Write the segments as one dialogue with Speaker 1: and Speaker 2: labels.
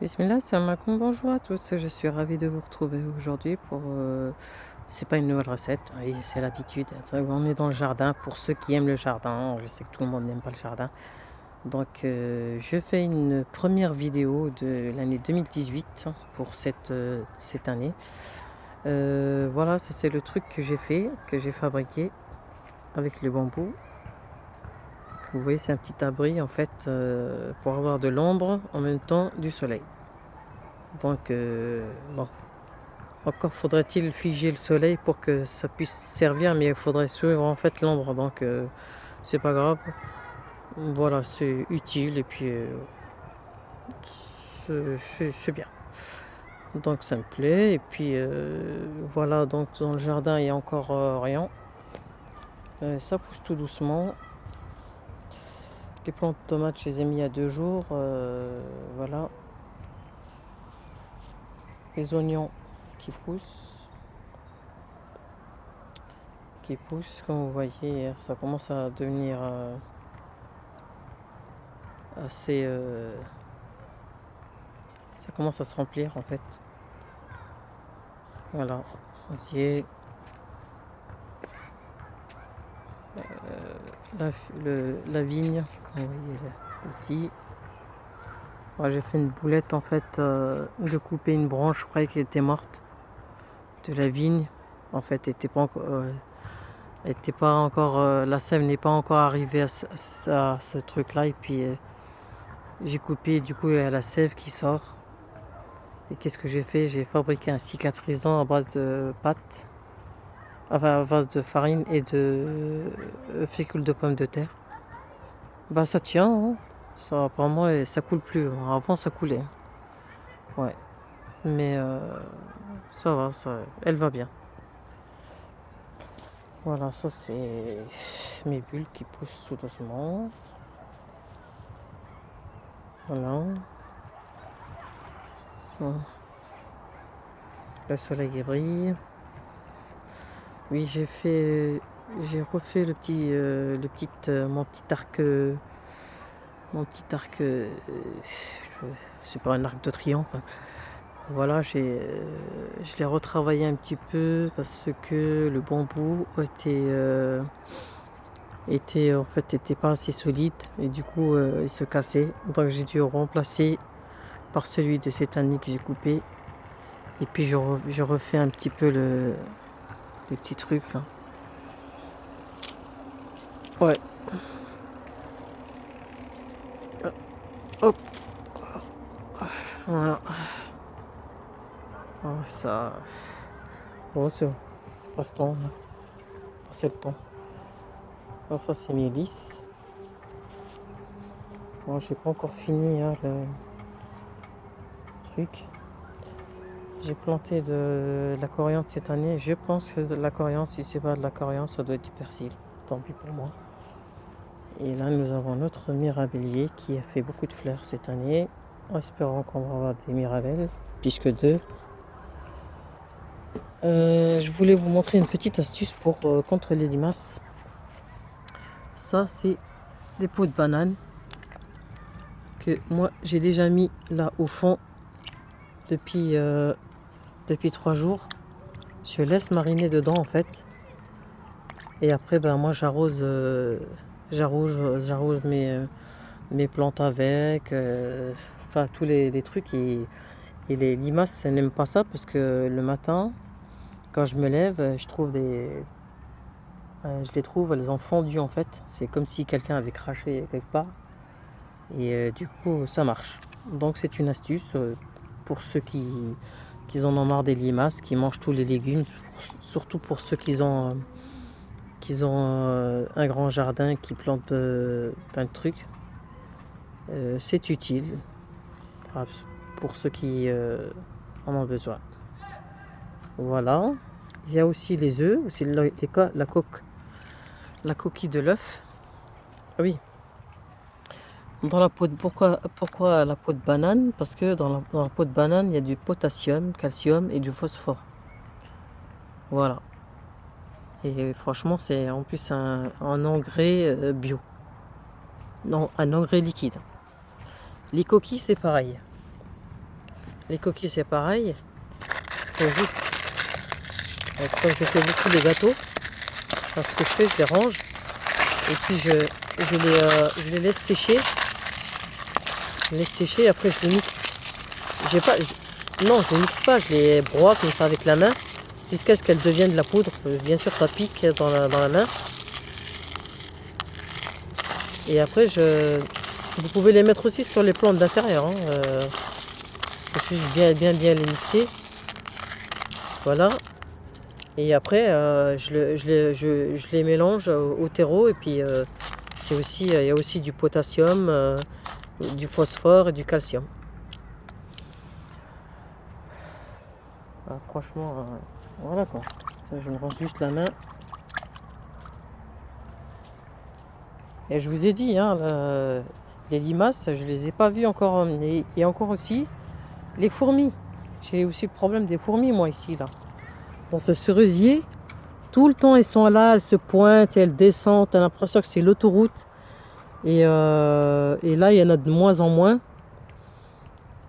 Speaker 1: Bismillah, salam alaikum, bonjour à tous. Je suis ravie de vous retrouver aujourd'hui pour. C'est pas une nouvelle recette, oui, c'est l'habitude. On est dans le jardin pour ceux qui aiment le jardin. Je sais que tout le monde n'aime pas le jardin. Donc, je fais une première vidéo de l'année 2018 pour cette année. Voilà, ça c'est le truc que j'ai fait, que j'ai fabriqué avec le bambou. Vous voyez, c'est un petit abri en fait pour avoir de l'ombre en même temps du soleil. Donc, bon. Encore faudrait-il figer le soleil pour que ça puisse servir, mais il faudrait suivre en fait l'ombre, donc c'est pas grave. Voilà, c'est utile et puis c'est bien. Donc ça me plaît et puis voilà, donc dans le jardin il n'y a encore rien. Ça pousse tout doucement. Les plantes de tomates, je les ai mis il y a 2 jours. Voilà. Les oignons qui poussent. Comme vous voyez, ça commence à devenir assez. Ça commence à se remplir en fait. Voilà, osier, la vigne, comme vous voyez là, ici. Moi, j'ai fait une boulette en fait de couper une branche, je croyais qu'elle était morte, de la vigne. En fait, la sève n'est pas encore arrivée à ce truc-là. Et puis j'ai coupé, du coup il y a la sève qui sort. Et qu'est-ce que j'ai fait? J'ai fabriqué un cicatrisant à base de pâte, enfin à base de farine et de fécule de pommes de terre. Bah ça tient, hein. Ça apparemment ça coule plus. Avant ça coulait. Ouais. Mais ça va, elle va bien. Voilà, ça c'est mes bulles qui poussent tout doucement. Voilà. Ça. Le soleil brille. Oui, j'ai refait mon petit arc, c'est pas un arc de triomphe. Voilà, je l'ai retravaillé un petit peu parce que le bambou était pas assez solide et du coup il se cassait. Donc j'ai dû remplacer par celui de cette année que j'ai coupé. Et puis je refais un petit peu les petits trucs là. Ouais. Hop. Voilà. Oh, ça. Bon, c'est passe temps. Passer le temps. Alors ça c'est mes lys. Bon, j'ai pas encore fini hein, le truc. J'ai planté de la coriandre cette année. Je pense que de la coriandre, si c'est pas de la coriandre, ça doit être du persil. Tant pis pour moi. Et là, nous avons notre mirabellier qui a fait beaucoup de fleurs cette année. En espérant qu'on va avoir des mirabelles, puisque deux. Je voulais vous montrer une petite astuce pour contre les limaces. Ça, c'est des pots de banane que moi j'ai déjà mis là au fond depuis 3 jours. Je laisse mariner dedans en fait. Et après, ben moi j'arrose mes plantes avec, enfin tous les trucs. Et les limaces n'aiment pas ça parce que le matin, quand je me lève, je les trouve, elles ont fondu en fait. C'est comme si quelqu'un avait craché quelque part. Et du coup, ça marche. Donc c'est une astuce pour ceux qui en ont marre des limaces, qui mangent tous les légumes, surtout pour ceux qui ont un grand jardin, qui plantent plein de trucs. C'est utile pour ceux qui en ont besoin. Voilà. Il y a aussi les œufs, c'est la coquille de l'œuf. Ah oui. Pourquoi la peau de banane? Parce que dans la peau de banane, il y a du potassium, calcium et du phosphore. Voilà. Et franchement, c'est en plus un engrais bio. Non, un engrais liquide. Les coquilles, c'est pareil. Les coquilles, c'est pareil. Faut juste, comme je fais beaucoup de gâteaux, alors, ce que je fais, je les range et puis je les laisse sécher. Je les laisse sécher, après je les mixe. J'ai pas, non, je les mixe pas, je les broie comme ça avec la main jusqu'à ce qu'elles deviennent de la poudre. Bien sûr, ça pique dans la main. Et après, vous pouvez les mettre aussi sur les plantes d'intérieur. Hein. Faut juste bien les mixer. Voilà. Et après, je les mélange au terreau. Et puis, il y a aussi du potassium, du phosphore et du calcium. Ah, franchement, voilà quoi. Ça, je me range juste la main. Et je vous ai dit, hein, les limaces, je les ai pas vues encore. Et encore aussi, les fourmis. J'ai aussi le problème des fourmis, moi, ici, là. Dans ce cerisier, tout le temps, elles sont là, elles se pointent, elles descendent. T'as l'impression que c'est l'autoroute. Et là, il y en a de moins en moins.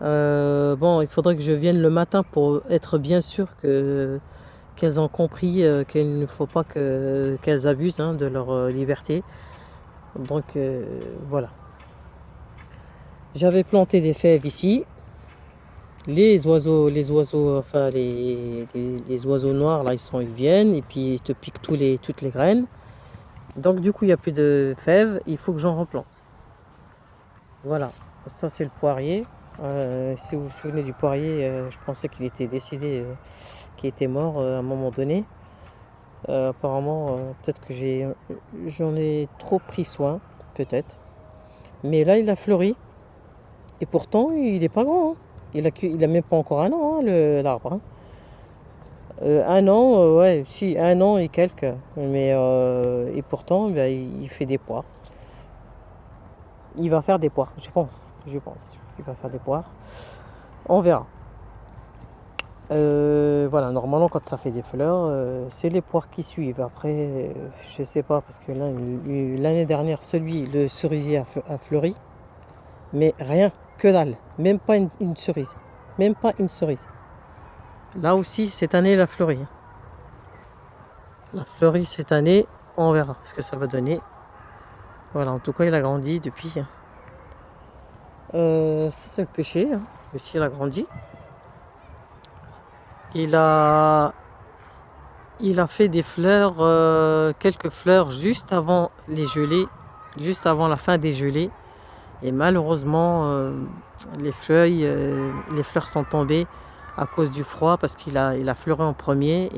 Speaker 1: Bon, il faudrait que je vienne le matin pour être bien sûr qu'elles ont compris qu'il ne faut pas qu'elles abusent hein, de leur liberté. Donc voilà. J'avais planté des fèves ici. Les oiseaux, enfin les oiseaux noirs là, ils viennent et puis ils te piquent toutes les graines. Donc du coup, il n'y a plus de fèves. Il faut que j'en replante. Voilà. Ça c'est le poirier. Si vous vous souvenez du poirier, je pensais qu'il était décédé, qu'il était mort à un moment donné. Apparemment, peut-être que j'en ai trop pris soin, peut-être. Mais là, il a fleuri. Et pourtant, il n'est pas grand. Hein. Il a même pas encore un an, hein, l'arbre. Hein. Un an, ouais, si, un an et quelques. Mais, et pourtant, ben, il fait des poires. Il va faire des poires, je pense. Je pense. Il va faire des poires. On verra. Voilà, normalement, quand ça fait des fleurs, c'est les poires qui suivent. Après, je sais pas, parce que là, l'année dernière, le cerisier a fleuri. Mais rien, que dalle. Même pas une cerise. Même pas une cerise. Là aussi, cette année, il a fleuri. Il a fleuri cette année. On verra ce que ça va donner. Voilà, en tout cas, il a grandi depuis. Ça, c'est le pêcher. Hein. Ici, il a grandi. Il a, il a fait des fleurs, quelques fleurs juste avant les gelées, juste avant la fin des gelées. Et malheureusement, les fleurs sont tombées à cause du froid parce il a fleuri en premier.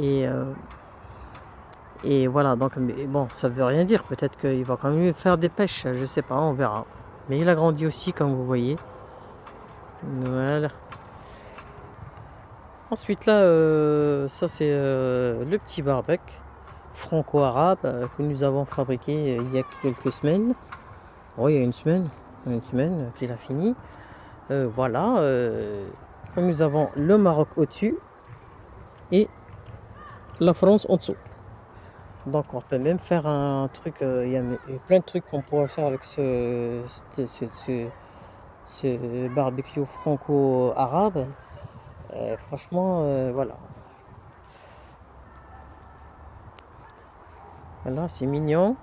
Speaker 1: Et voilà, donc mais bon, ça veut rien dire. Peut-être qu'il va quand même faire des pêches, je sais pas, on verra. Mais il a grandi aussi, comme vous voyez. Voilà. Ensuite là, ça c'est le petit barbecue franco-arabe que nous avons fabriqué il y a quelques semaines. Oh, il y a une semaine qu'il a fini. Voilà. Nous avons le Maroc au-dessus et la France en dessous. Donc on peut même faire un truc, il y a plein de trucs qu'on pourrait faire avec ce barbecue franco-arabe. Franchement, voilà. Voilà, c'est mignon.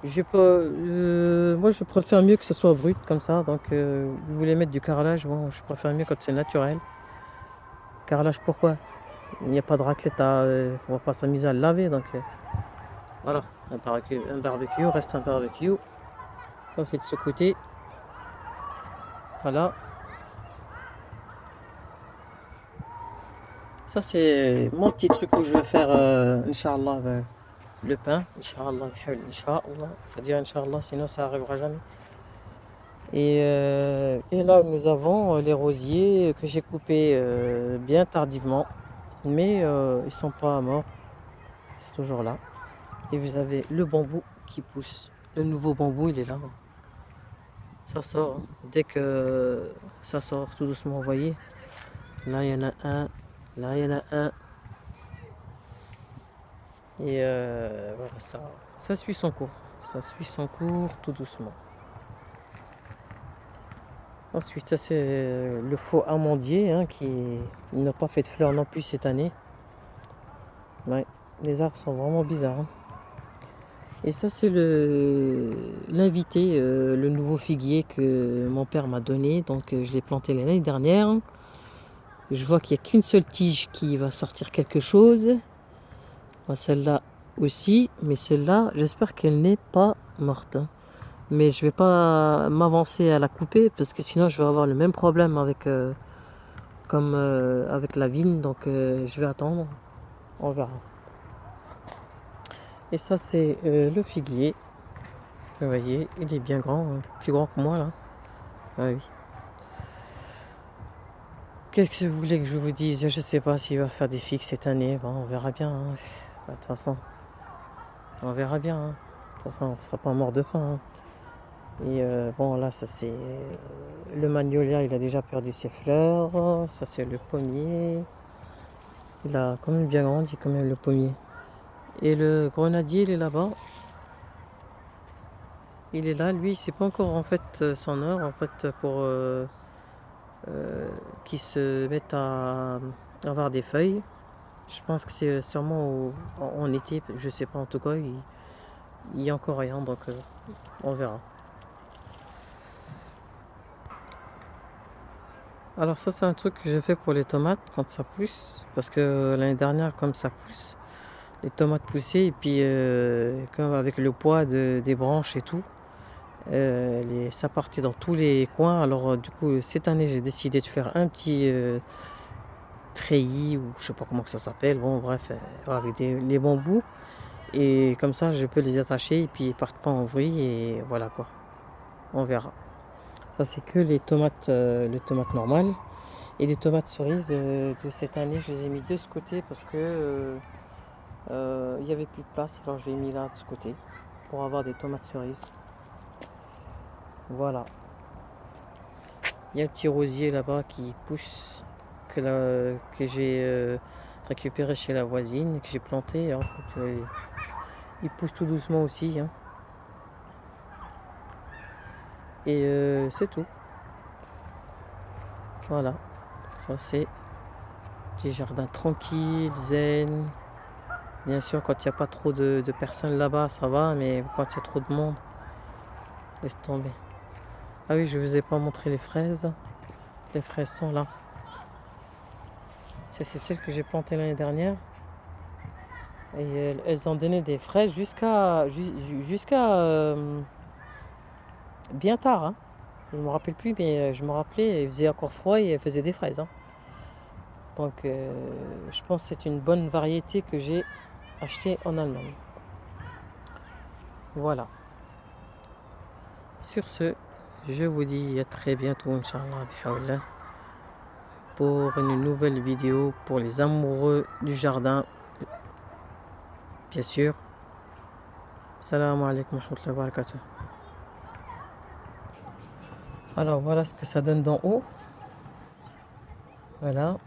Speaker 1: Moi, je préfère mieux que ce soit brut comme ça. Donc, vous voulez mettre du carrelage, bon, je préfère mieux quand c'est naturel. Carrelage, pourquoi? Il n'y a pas de raclette on va pas s'amuser à le laver. Donc, voilà, un barbecue reste un barbecue. Ça, c'est de ce côté. Voilà. Ça, c'est mon petit truc où je vais faire, Inch'Allah, le pain. Inch'Allah, Inch'Allah. Il faut dire Inch'Allah, sinon ça n'arrivera jamais. Et là, nous avons les rosiers que j'ai coupés bien tardivement. Mais ils sont pas morts. C'est toujours là. Et vous avez le bambou qui pousse. Le nouveau bambou, il est là. Ça sort. Hein. Dès que ça sort tout doucement, vous voyez. Là, il y en a un. Là, il y en a un. Et voilà, ça suit son cours. Ça suit son cours tout doucement. Ensuite, ça c'est le faux amandier hein, qui n'a pas fait de fleurs non plus cette année. Ouais, les arbres sont vraiment bizarres, hein. Et ça c'est l'invité, le nouveau figuier que mon père m'a donné. Donc je l'ai planté l'année dernière. Je vois qu'il n'y a qu'une seule tige qui va sortir quelque chose. Bah, celle-là aussi, mais celle-là, j'espère qu'elle n'est pas morte, hein. Mais je vais pas m'avancer à la couper parce que sinon je vais avoir le même problème avec, comme avec la vigne. Donc je vais attendre, on verra. Et ça c'est le figuier. Vous voyez, il est bien grand, hein, plus grand que moi là. Ah oui. Qu'est-ce que vous voulez que je vous dise? Je sais pas s'il va faire des figues cette année. Bon, on verra bien, hein. Bah, de toute façon, on verra bien, hein. De toute façon, on ne sera pas mort de faim, hein. Et bon, là, ça c'est le magnolia, il a déjà perdu ses fleurs. Ça c'est le pommier. Il a quand même bien grandi, quand même, le pommier. Et le grenadier, il est là-bas. Il est là, lui, c'est pas encore en fait son heure, en fait, pour qu'il se mette à avoir des feuilles. Je pense que c'est sûrement en été, je sais pas, en tout cas, il y a encore rien, donc on verra. Alors ça c'est un truc que j'ai fait pour les tomates quand ça pousse, parce que l'année dernière comme ça pousse, les tomates poussaient et puis comme avec le poids des branches et tout, ça partait dans tous les coins. Alors du coup cette année j'ai décidé de faire un petit treillis ou je sais pas comment que ça s'appelle, bon bref, avec les bambous et comme ça je peux les attacher et puis ils partent pas en vrille et voilà quoi, on verra. Ça c'est que les tomates normales. Et les tomates cerises de cette année, je les ai mis de ce côté parce que il n'y avait plus de place. Alors je les ai mis là de ce côté pour avoir des tomates cerises. Voilà. Il y a un petit rosier là-bas qui pousse que j'ai récupéré chez la voisine, que j'ai planté, hein. Donc, il pousse tout doucement aussi, hein. Et c'est tout. Voilà. Ça c'est petit jardin tranquille, zen. Bien sûr, quand il n'y a pas trop de personnes là-bas, ça va, mais quand il y a trop de monde, laisse tomber. Ah oui, je vous ai pas montré les fraises. Les fraises sont là. C'est celles que j'ai plantées l'année dernière. Et elles ont donné des fraises jusqu'à bien tard, hein. Je ne me rappelle plus, mais je me rappelais, il faisait encore froid et elles faisaient des fraises, hein. Donc je pense que c'est une bonne variété que j'ai achetée en Allemagne. Voilà. Sur ce, je vous dis à très bientôt, Inch'Allah, bihaoullah, pour une nouvelle vidéo pour les amoureux du jardin, bien sûr. Salam alaikum wa rahmatullahi wa barakatuh. Alors voilà ce que ça donne d'en haut. Voilà.